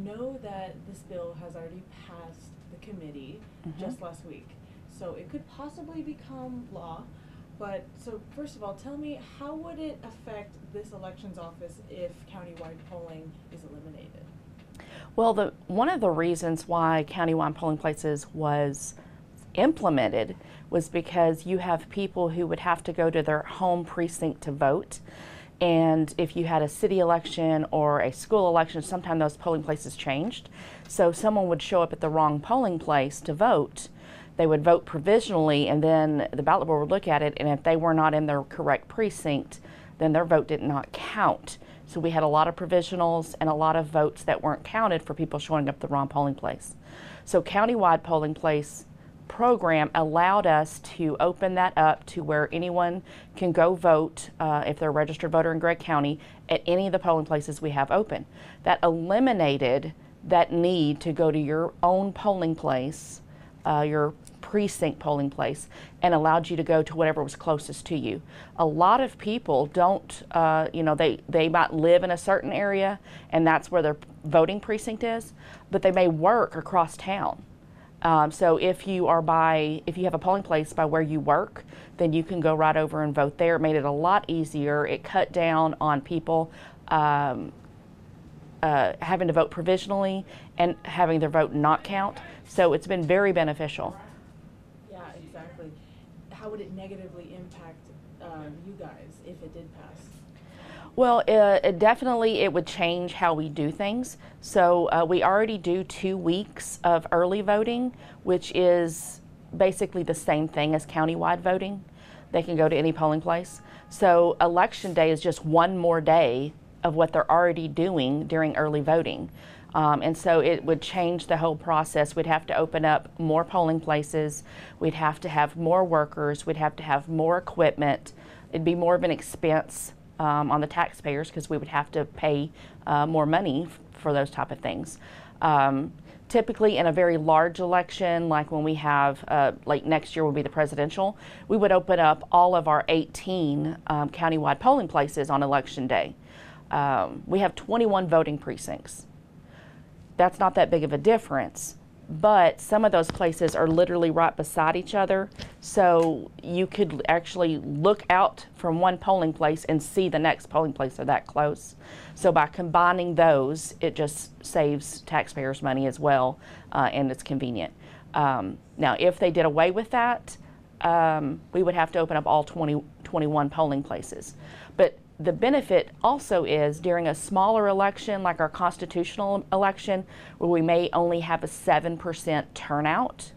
know that this bill has already passed the committee just last week, so it could possibly become law. But so first of all, tell me, how would it affect this elections office if countywide polling is eliminated? Well, one of the reasons why countywide polling places was implemented was because you have people who would have to go to their home precinct to vote. And if you had a city election or a school election, sometimes those polling places changed. So someone would show up at the wrong polling place to vote. They would vote provisionally, and then the ballot board would look at it, and if they were not in their correct precinct, then their vote did not count. So we had a lot of provisionals and a lot of votes that weren't counted for people showing up at the wrong polling place. So countywide polling place program allowed us to open that up to where anyone can go vote if they're a registered voter in Gregg County at any of the polling places we have open. That eliminated that need to go to your own polling place, your precinct polling place, and allowed you to go to whatever was closest to you. A lot of people don't, they might live in a certain area and that's where their voting precinct is, but they may work across town. So if you have a polling place by where you work, then you can go right over and vote there. It made it a lot easier. It cut down on people having to vote provisionally and having their vote not count. So it's been very beneficial. Yeah, exactly. How would it negatively impact you guys if it did pass? Well, it would change how we do things. So we already do 2 weeks of early voting, which is basically the same thing as countywide voting. They can go to any polling place. So election day is just one more day of what they're already doing during early voting. And so it would change the whole process. We'd have to open up more polling places. We'd have to have more workers. We'd have to have more equipment. It'd be more of an expense on the taxpayers because we would have to pay more money for those type of things. Typically in a very large election, like when we have, like next year will be the presidential, we would open up all of our 18 countywide polling places on election day. We have 21 voting precincts. That's not that big of a difference, but some of those places are literally right beside each other, so you could actually look out from one polling place and see the next polling place. They're that close. So by combining those, it just saves taxpayers money as well, and it's convenient. Now, if they did away with that, we would have to open up all 21 polling places. But the benefit also is during a smaller election, like our constitutional election, where we may only have a 7% turnout,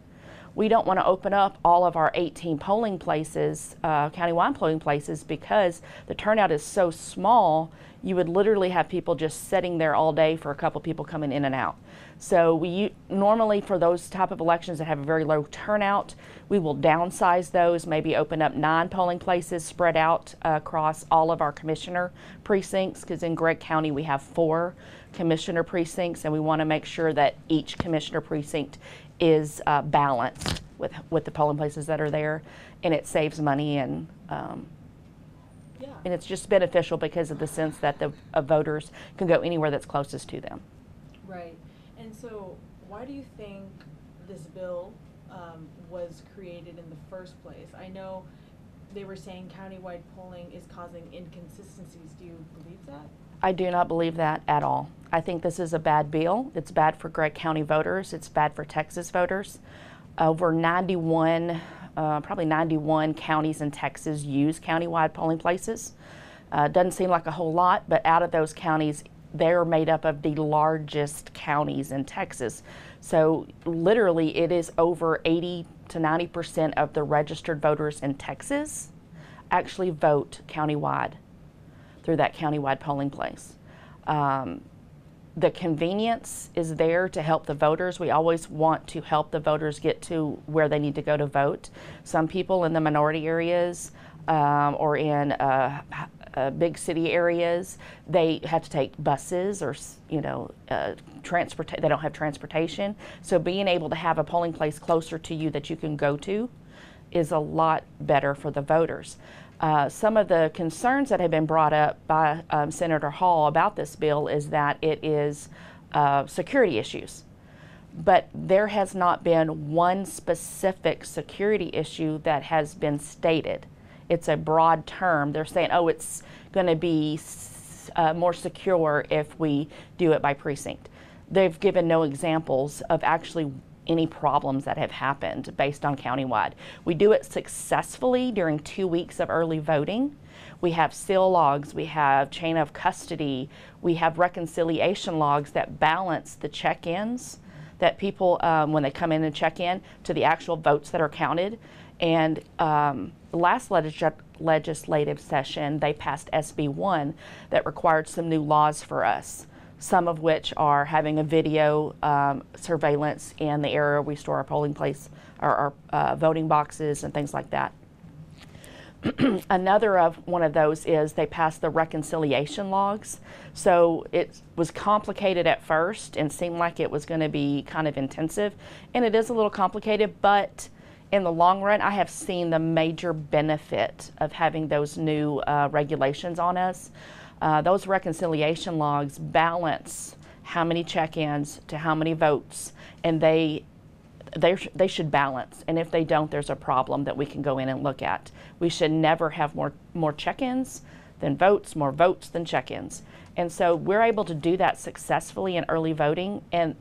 we don't want to open up all of our 18 polling places, countywide polling places, because the turnout is so small, you would literally have people just sitting there all day for a couple people coming in and out. So we normally, for those type of elections that have a very low turnout, we will downsize those, maybe open up 9 polling places spread out across all of our commissioner precincts, because in Gregg County we have 4 commissioner precincts, and we want to make sure that each commissioner precinct is balanced with the polling places that are there, and it saves money, and it's just beneficial because of the sense that the voters can go anywhere that's closest to them. Right. And so why do you think this bill was created in the first place? I know they were saying countywide polling is causing inconsistencies. Do you believe that? I do not believe that at all. I think this is a bad bill. It's bad for Gregg County voters. It's bad for Texas voters. Over 91, probably 91 counties in Texas use countywide polling places. Doesn't seem like a whole lot, but out of those counties, they're made up of the largest counties in Texas. So literally it is over 80 to 90% of the registered voters in Texas actually vote countywide through that countywide polling place. The convenience is there to help the voters. We always want to help the voters get to where they need to go to vote. Some people in the minority areas or in big city areas, they have to take buses or, they don't have transportation. So being able to have a polling place closer to you that you can go to is a lot better for the voters. Some of the concerns that have been brought up by Senator Hall about this bill is that it is security issues. But there has not been one specific security issue that has been stated. It's a broad term. They're saying, oh, it's going to be more secure if we do it by precinct. They've given no examples of actually any problems that have happened based on countywide. We do it successfully during 2 weeks of early voting. We have seal logs, we have chain of custody, we have reconciliation logs that balance the check-ins that people, when they come in and check in, to the actual votes that are counted. And last legislative session, they passed SB 1 that required some new laws for us, some of which are having a video surveillance in the area we store our polling place, our voting boxes and things like that. Another one of those is they passed the reconciliation logs. So it was complicated at first and seemed like it was going to be kind of intensive, and it is a little complicated, but in the long run I have seen the major benefit of having those new regulations on us. Those reconciliation logs balance how many check-ins to how many votes, and they should balance, and if they don't, there's a problem that we can go in and look at. We should never have more check-ins than votes, more votes than check-ins. And so we're able to do that successfully in early voting, and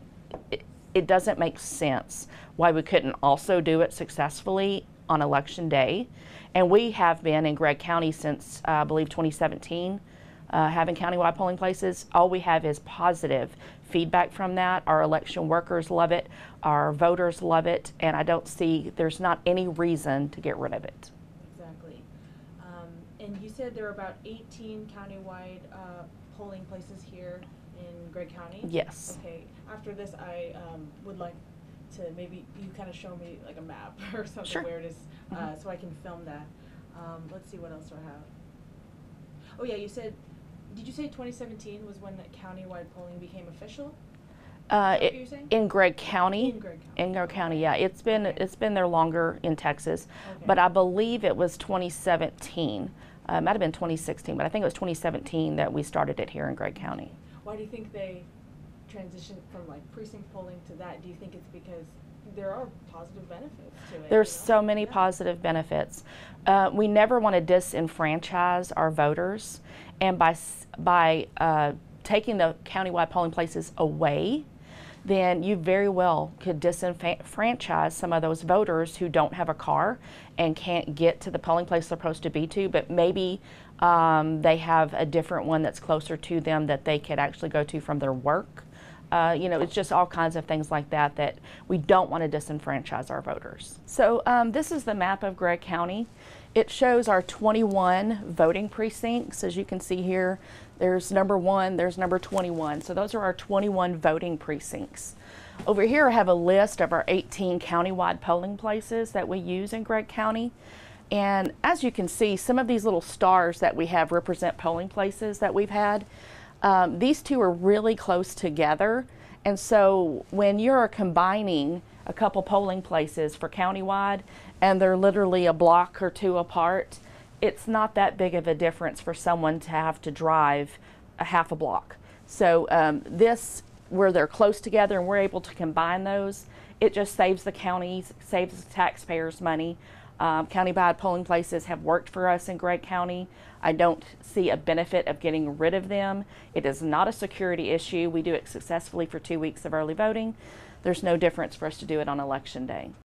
it doesn't make sense why we couldn't also do it successfully on election day. And we have been in Gregg County since I believe 2017, having countywide polling places. All we have is positive feedback from that. Our election workers love it, our voters love it, and I don't see, there's not any reason to get rid of it. Exactly. And you said there are about 18 countywide polling places here in Gregg County? Yes. Okay. After this, I would like to maybe you kind of show me like a map or something. Sure. Where it is, so I can film that. Let's see what else do I have. Oh yeah, you said, did you say 2017 was when the countywide polling became official? In Gregg County. In Gregg County. In Gregg County, yeah. It's been there longer in Texas, Okay. but I believe it was 2017. It might have been 2016, but I think it was 2017 that we started it here in Gregg County. Why do you think they transitioned from like precinct polling to that? Do you think it's because there are positive benefits to it? There's so many positive benefits. We never want to disenfranchise our voters, and by taking the countywide polling places away, then you very well could disenfranchise some of those voters who don't have a car and can't get to the polling place they're supposed to be to, but maybe they have a different one that's closer to them that they could actually go to from their work. You know, it's just all kinds of things like that that we don't want to disenfranchise our voters. So this is the map of Gregg County. It shows our 21 voting precincts. As you can see here, there's number 1, there's number 21. So those are our 21 voting precincts. Over here I have a list of our 18 countywide polling places that we use in Gregg County. And as you can see, some of these little stars that we have represent polling places that we've had. These two are really close together, and so when you're combining a couple polling places for countywide and they're literally a block or two apart, it's not that big of a difference for someone to have to drive a half a block. So this, where they're close together and we're able to combine those, it just saves the counties, saves the taxpayers money. Countywide polling places have worked for us in Gregg County. I don't see a benefit of getting rid of them. It is not a security issue. We do it successfully for 2 weeks of early voting. There's no difference for us to do it on election day.